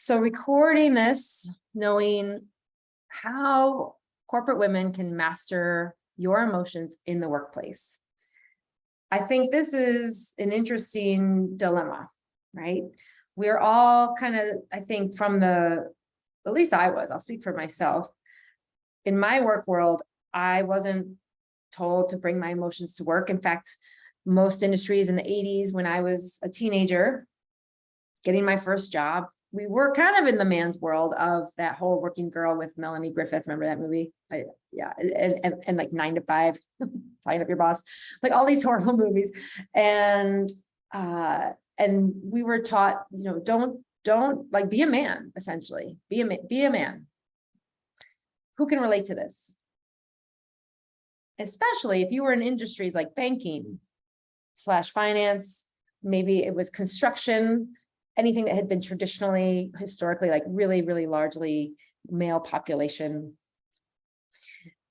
So recording this, knowing how corporate women can master your emotions in the workplace. I think this is an interesting dilemma, right? We're all kind of, I think at least I'll speak for myself. In my work world, I wasn't told to bring my emotions to work. In fact, most industries in the 80s, when I was a teenager, getting my first job, we were kind of in the man's world of that whole Working Girl with Melanie Griffith. Remember that movie? Yeah. And like 9 to 5, tying up your boss, like all these horrible movies. And we were taught, don't like, be a man, essentially. Be a man. Who can relate to this? Especially if you were in industries like banking / finance, maybe it was construction, anything that had been traditionally, historically, like really, really largely male population.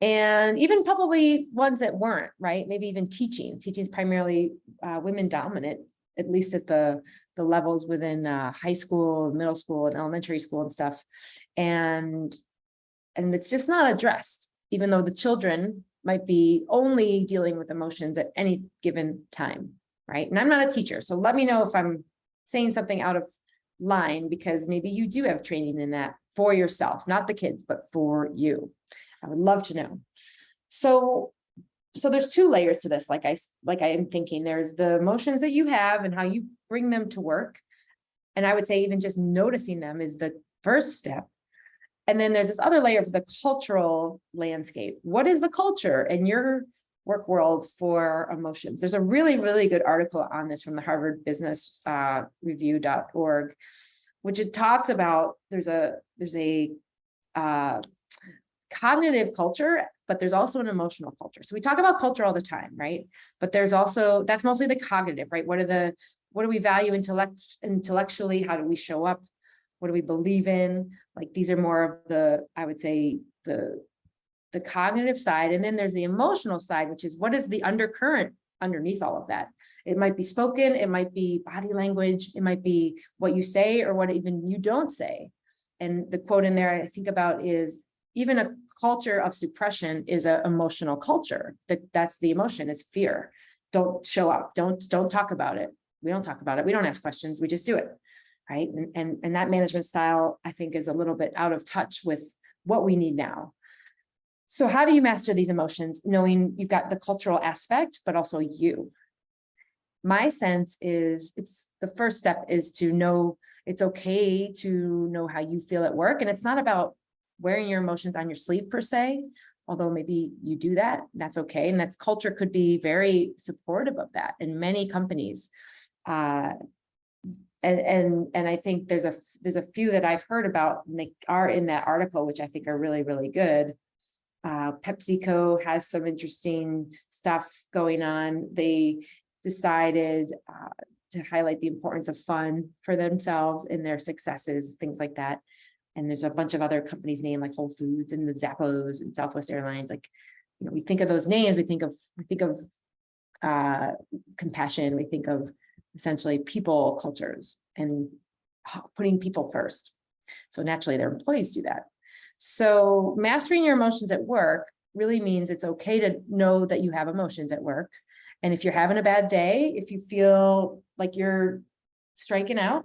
And even probably ones that weren't, right? Maybe even teaching. Teaching is primarily women dominant, at least at the levels within high school, middle school, and elementary school and stuff. And it's just not addressed, even though the children might be only dealing with emotions at any given time, right? And I'm not a teacher, so let me know if I'm saying something out of line, because maybe you do have training in that for yourself, not the kids, but for you. I would love to know. So there's 2 layers to this. Like I am thinking, there's the emotions that you have and how you bring them to work. And I would say even just noticing them is the first step. And then there's this other layer of the cultural landscape. What is the culture in your work world for emotions? There's a really, really good article on this from the Harvard Business Review.org, which it talks about there's a cognitive culture, but there's also an emotional culture. So we talk about culture all the time, right? But there's also, that's mostly the cognitive, right? What do we value intellectually? How do we show up? What do we believe in? Like, these are more of the, I would say, the cognitive side. And then there's the emotional side, which is what is the undercurrent underneath all of that? It might be spoken, it might be body language, it might be what you say or what even you don't say. And the quote in there I think about is, even a culture of suppression is an emotional culture. That's the emotion, is fear. Don't show up. Don't talk about it. We don't talk about it. We don't ask questions. We just do it. Right. And that management style, I think, is a little bit out of touch with what we need now. So how do you master these emotions, knowing you've got the cultural aspect, but also you? My sense is the first step is to know it's okay to know how you feel at work. And it's not about wearing your emotions on your sleeve per se, although maybe you do that, that's okay. And that culture could be very supportive of that in many companies. And I think there's a few that I've heard about, and they are in that article, which I think are really, really good. PepsiCo has some interesting stuff going on. They decided to highlight the importance of fun for themselves in their successes, things like that. And there's a bunch of other companies named, like Whole Foods and the Zappos and Southwest Airlines. Like, we think of those names, we think of compassion, we think of essentially people cultures and putting people first. So naturally their employees do that. So mastering your emotions at work really means it's okay to know that you have emotions at work. And if you're having a bad day, if you feel like you're striking out,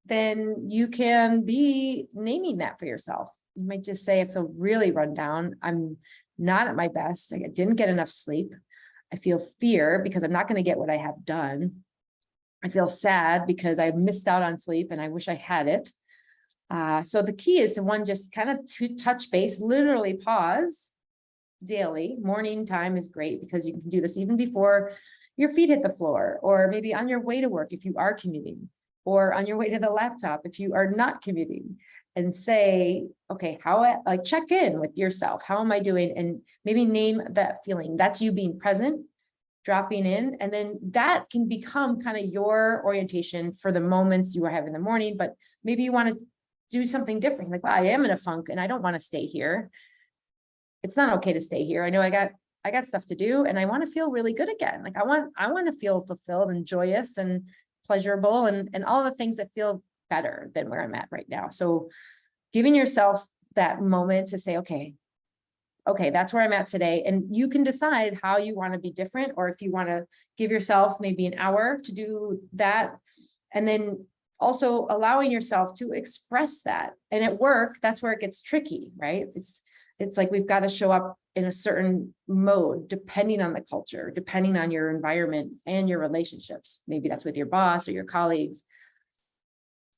then you can be naming that for yourself. You might just say, I feel really run down. I'm not at my best. I didn't get enough sleep. I feel fear because I'm not going to get what I have done. I feel sad because I missed out on sleep and I wish I had it. So the key is to just kind of to touch base, literally pause daily. Morning time is great because you can do this even before your feet hit the floor, or maybe on your way to work if you are commuting, or on your way to the laptop if you are not commuting, and say, okay, check in with yourself. How am I doing? And maybe name that feeling. That's you being present, dropping in, and then that can become kind of your orientation for the moments you are having in the morning. But maybe you want to do something different, like, wow, I am in a funk and I don't want to stay here. It's not okay to stay here. I know I got stuff to do and I want to feel really good again. Like I want to feel fulfilled and joyous and pleasurable and all the things that feel better than where I'm at right now. So giving yourself that moment to say, okay, that's where I'm at today. And you can decide how you want to be different, or if you want to give yourself maybe an hour to do that. And then also allowing yourself to express that. And at work, that's where it gets tricky, right? It's like we've got to show up in a certain mode, depending on the culture, depending on your environment and your relationships. Maybe that's with your boss or your colleagues.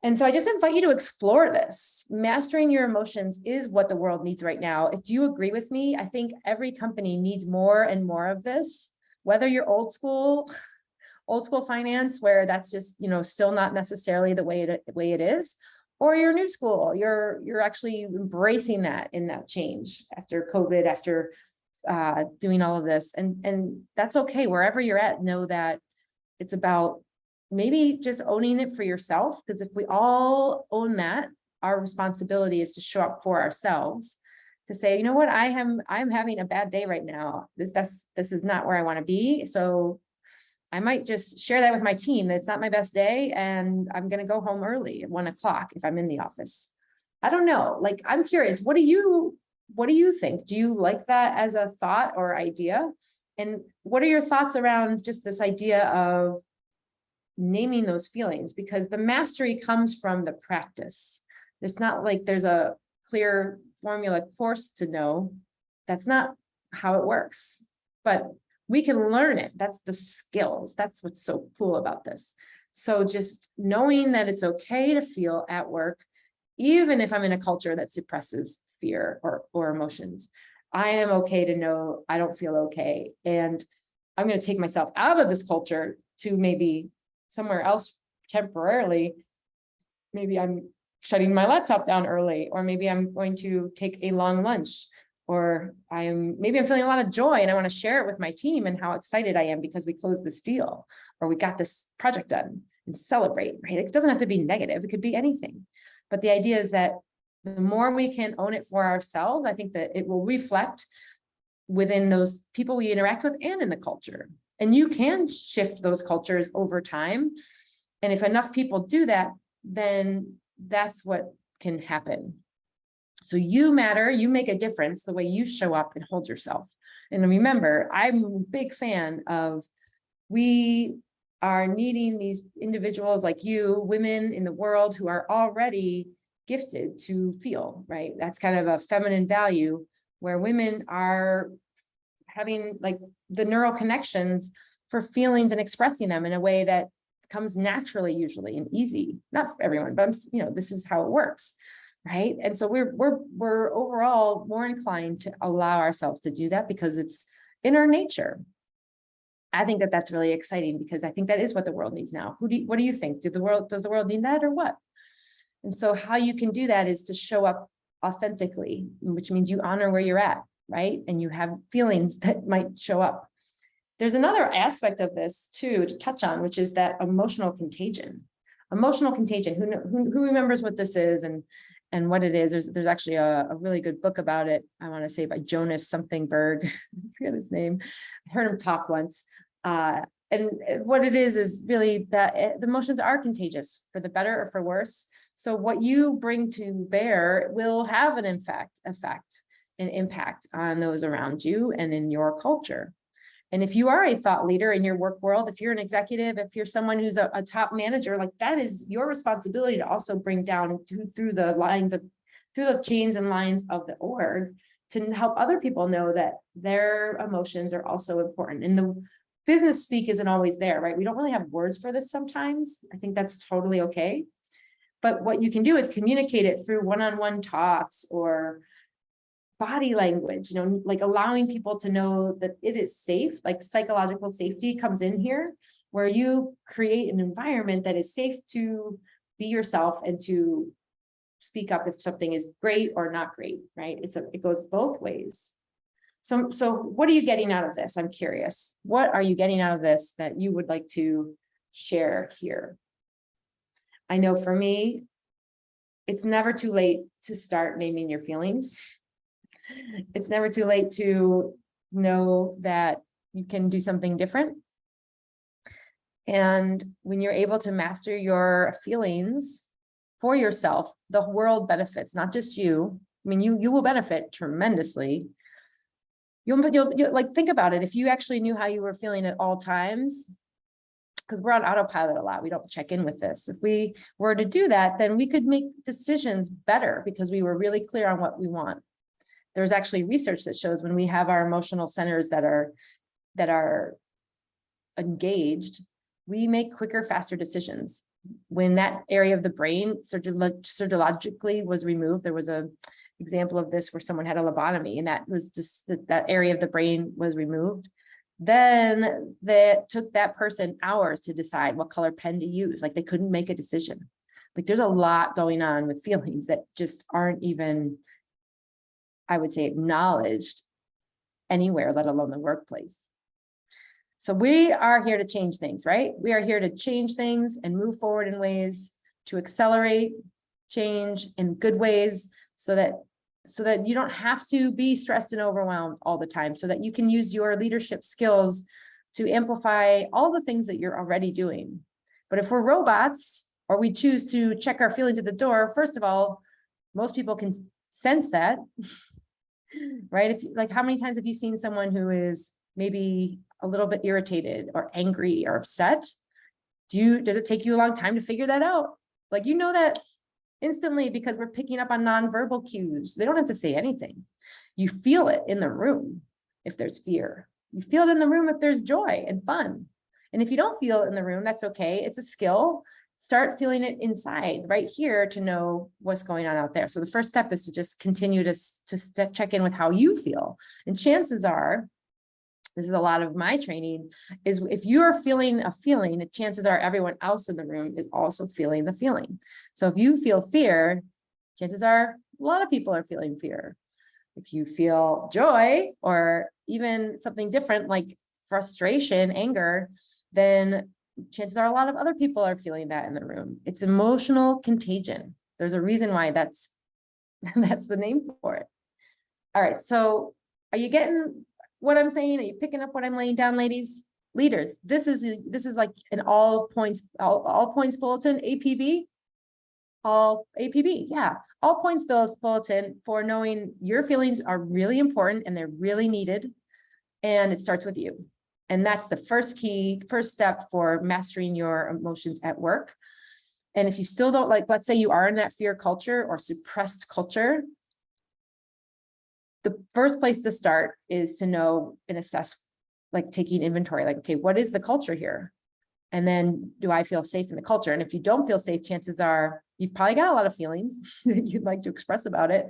And so I just invite you to explore this. Mastering your emotions is what the world needs right now. Do you agree with me? I think every company needs more and more of this, whether you're old school finance, where that's just, still not necessarily the way it is, or you're new school, you're actually embracing that in that change after COVID, after doing all of this. And that's okay. Wherever you're at, know that it's about maybe just owning it for yourself, because if we all own that, our responsibility is to show up for ourselves, to say, you know what, I'm having a bad day right now. This is not where I want to be. So I might just share that with my team that it's not my best day, and I'm going to go home early at 1 o'clock if I'm in the office. I don't know. Like, I'm curious. What do you think? Do you like that as a thought or idea? And what are your thoughts around just this idea of naming those feelings? Because the mastery comes from the practice. It's not like there's a clear formula course to know. That's not how it works, but we can learn it. That's the skills. That's what's so cool about this. So just knowing that it's okay to feel at work, even if I'm in a culture that suppresses fear or emotions, I am okay to know I don't feel okay. And I'm going to take myself out of this culture to maybe somewhere else temporarily. Maybe I'm shutting my laptop down early, or maybe I'm going to take a long lunch, or maybe I'm feeling a lot of joy and I want to share it with my team and how excited I am because we closed this deal, or we got this project done, and celebrate, right? It doesn't have to be negative. It could be anything. But the idea is that the more we can own it for ourselves, I think that it will reflect within those people we interact with and in the culture. And you can shift those cultures over time. And if enough people do that, then that's what can happen. So you matter, you make a difference the way you show up and hold yourself. And remember, I'm a big fan of, we are needing these individuals like you, women in the world who are already gifted to feel, right? That's kind of a feminine value where women are having like the neural connections for feelings and expressing them in a way that comes naturally, usually, and easy. Not for everyone, but this is how it works, right? And so we're overall more inclined to allow ourselves to do that because it's in our nature. I think that that's really exciting, because I think that is what the world needs now. What do you think? Does the world need that, or what? And so how you can do that is to show up authentically, which means you honor where you're at, right? And you have feelings that might show up. There's another aspect of this too to touch on, which is that emotional contagion. Emotional contagion. Who remembers what this is and what it is? There's actually a really good book about it. I want to say by Jonas something Berg. I forget his name. I heard him talk once. And what it is really that the emotions are contagious, for the better or for worse. So what you bring to bear will have an effect, an impact on those around you and in your culture. And if you are a thought leader in your work world, if you're an executive, if you're someone who's a top manager, like that is your responsibility to also bring down through the chains and lines of the org to help other people know that their emotions are also important. And the business speak isn't always there, right? We don't really have words for this sometimes. I think that's totally okay. But what you can do is communicate it through one-on-one talks or body language, like allowing people to know that it is safe. Like psychological safety comes in here, where you create an environment that is safe to be yourself and to speak up if something is great or not great, right? It goes both ways. So what are you getting out of this? I'm curious. What are you getting out of this that you would like to share here? I know for me, it's never too late to start naming your feelings. It's never too late to know that you can do something different. And when you're able to master your feelings, for yourself, the world benefits, not just you. I mean, you will benefit tremendously. You'll like, think about it. If you actually knew how you were feeling at all times, because we're on autopilot a lot, we don't check in with this. If we were to do that, then we could make decisions better because we were really clear on what we want. There's actually research that shows when we have our emotional centers that are engaged, we make quicker, faster decisions. When that area of the brain surgically was removed, there was a example of this where someone had a lobotomy, and that was just that area of the brain was removed. Then that took that person hours to decide what color pen to use. Like, they couldn't make a decision. Like, there's a lot going on with feelings that just aren't even, I would say, acknowledged anywhere, let alone the workplace. So we are here to change things, right? We are here to change things and move forward in ways to accelerate change in good ways, so that you don't have to be stressed and overwhelmed all the time, so that you can use your leadership skills to amplify all the things that you're already doing. But if we're robots, or we choose to check our feelings at the door, first of all, most people can sense that, right? If like, how many times have you seen someone who is maybe a little bit irritated or angry or upset? Does it take you a long time to figure that out? Like, you know that instantly because we're picking up on nonverbal cues. They don't have to say anything. You feel it in the room if there's fear. You feel it in the room if there's joy and fun. And if you don't feel it in the room, that's okay. It's a skill. Start feeling it inside right here to know what's going on out there. So the first step is to just continue to check in with how you feel. And chances are, this is a lot of my training, is if you are feeling a feeling, the chances are everyone else in the room is also feeling the feeling. So if you feel fear, chances are a lot of people are feeling fear. If you feel joy, or even something different like frustration, anger, then chances are a lot of other people are feeling that in the room. It's emotional contagion. There's a reason why that's the name for it. All right, so are you getting what I'm saying? Are you picking up what I'm laying down, ladies? Leaders, this is like an all points bulletin, APB, yeah, all points bulletin for knowing your feelings are really important and they're really needed, and it starts with you. And that's the first step for mastering your emotions at work. And if you still don't, like, let's say you are in that fear culture or suppressed culture, the first place to start is to know and assess, like taking inventory, like, okay, what is the culture here? And then, do I feel safe in the culture? And if you don't feel safe, chances are you've probably got a lot of feelings that you'd like to express about it.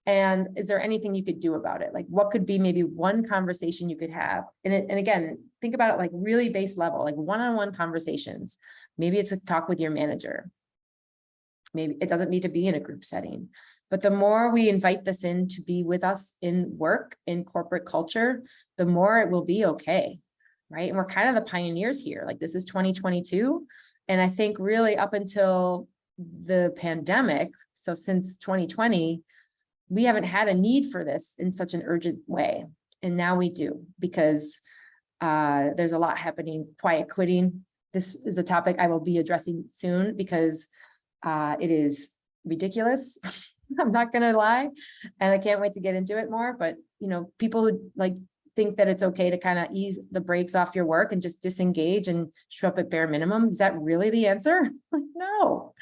And is there anything you could do about it? Like, what could be maybe one conversation you could have? And again, think about it like really base level, like one-on-one conversations. Maybe it's a talk with your manager. Maybe it doesn't need to be in a group setting. But the more we invite this in to be with us in work, in corporate culture, the more it will be okay, right? And we're kind of the pioneers here. Like, this is 2022. And I think really up until the pandemic, so since 2020, we haven't had a need for this in such an urgent way. And now we do, because there's a lot happening. Quiet quitting. This is a topic I will be addressing soon, because it is ridiculous. I'm not going to lie. And I can't wait to get into it more. But, you know, people who like think that it's okay to kind of ease the brakes off your work and just disengage and show up at bare minimum. Is that really the answer? Like, no,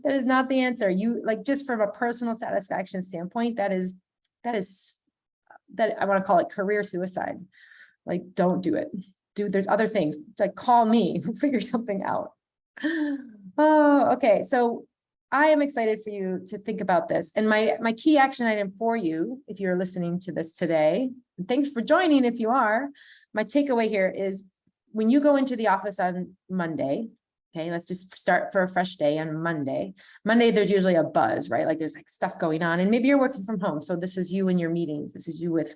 that is not the answer. You, like, just from a personal satisfaction standpoint, that I want to call it career suicide. Like, don't do it. Dude, there's other things. It's like, call me, we'll figure something out. Oh, okay. So I am excited for you to think about this. And my key action item for you, if you're listening to this today, and thanks for joining if you are, my takeaway here is, when you go into the office on Monday, okay, let's just start for a fresh day on Monday. Monday, there's usually a buzz, right? Like, there's like stuff going on, and maybe you're working from home. So this is you and your meetings. This is you with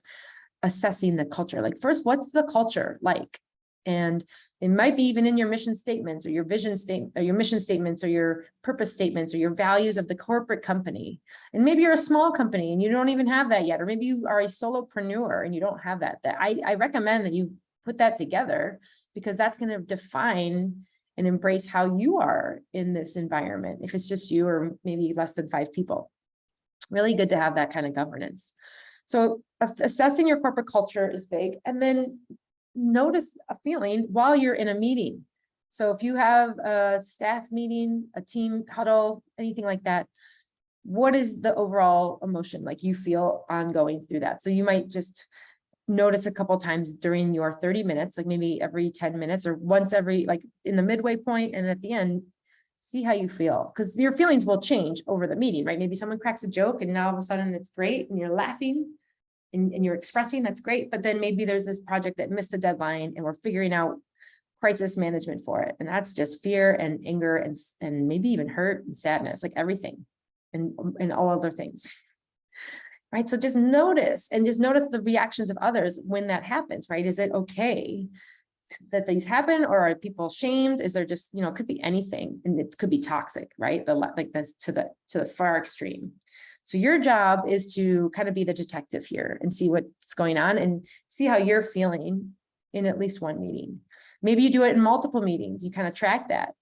assessing the culture. Like, first, what's the culture like? And it might be even in your mission statements, or your vision statement, or your mission statements, or your purpose statements, or your values of the corporate company. And maybe you're a small company and you don't even have that yet. Or maybe you are a solopreneur and you don't have that. I recommend that you put that together, because that's going to define and embrace how you are in this environment. If it's just you or maybe less than 5 people, really good to have that kind of governance. So assessing your corporate culture is big. And then notice a feeling while you're in a meeting. So if you have a staff meeting, a team huddle, anything like that, what is the overall emotion like you feel ongoing through that? So you might just notice a couple times during your 30 minutes, like maybe every 10 minutes or once every, like in the midway point and at the end, see how you feel, because your feelings will change over the meeting, right? Maybe someone cracks a joke and now all of a sudden it's great and you're laughing and you're expressing, that's great. But then maybe there's this project that missed a deadline and we're figuring out crisis management for it. And that's just fear and anger and maybe even hurt and sadness, like everything and all other things. Right. So just notice the reactions of others when that happens, right? Is it okay that these happen, or are people shamed? Is there just, it could be anything, and it could be toxic, right? Like this to the far extreme. So your job is to kind of be the detective here and see what's going on and see how you're feeling in at least one meeting. Maybe you do it in multiple meetings, you kind of track that.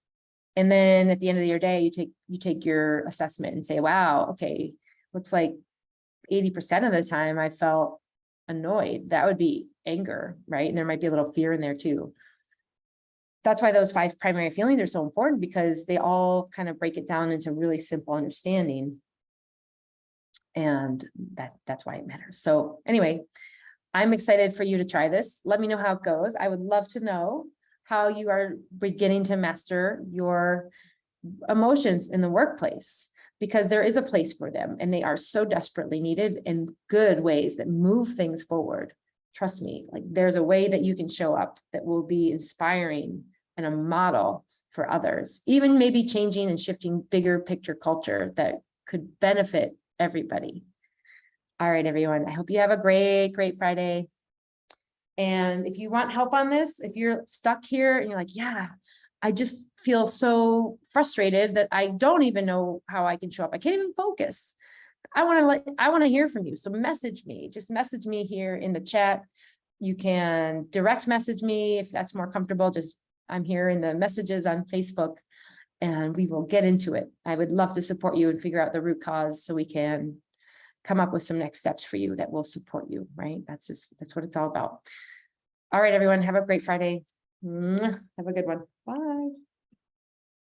And then at the end of your day, you take your assessment and say, wow, okay, looks like 80% of the time I felt annoyed. That would be anger, right? And there might be a little fear in there too. That's why those 5 primary feelings are so important, because they all kind of break it down into really simple understanding. And that's why it matters. So anyway, I'm excited for you to try this. Let me know how it goes. I would love to know how you are beginning to master your emotions in the workplace, because there is a place for them and they are so desperately needed in good ways that move things forward. Trust me, like there's a way that you can show up that will be inspiring and a model for others, even maybe changing and shifting bigger picture culture that could benefit everybody. All right, everyone, I hope you have a great Friday. And if you want help on this, if you're stuck here and you're like, yeah, I just feel so frustrated that I don't even know how I can show up. I can't even focus. I want to hear from you. So message me, just message me here in the chat. You can direct message me if that's more comfortable. I'm here in the messages on Facebook and we will get into it. I would love to support you and figure out the root cause so we can come up with some next steps for you that will support you, right? That's what it's all about. All right, everyone, have a great Friday. Have a good one. Bye.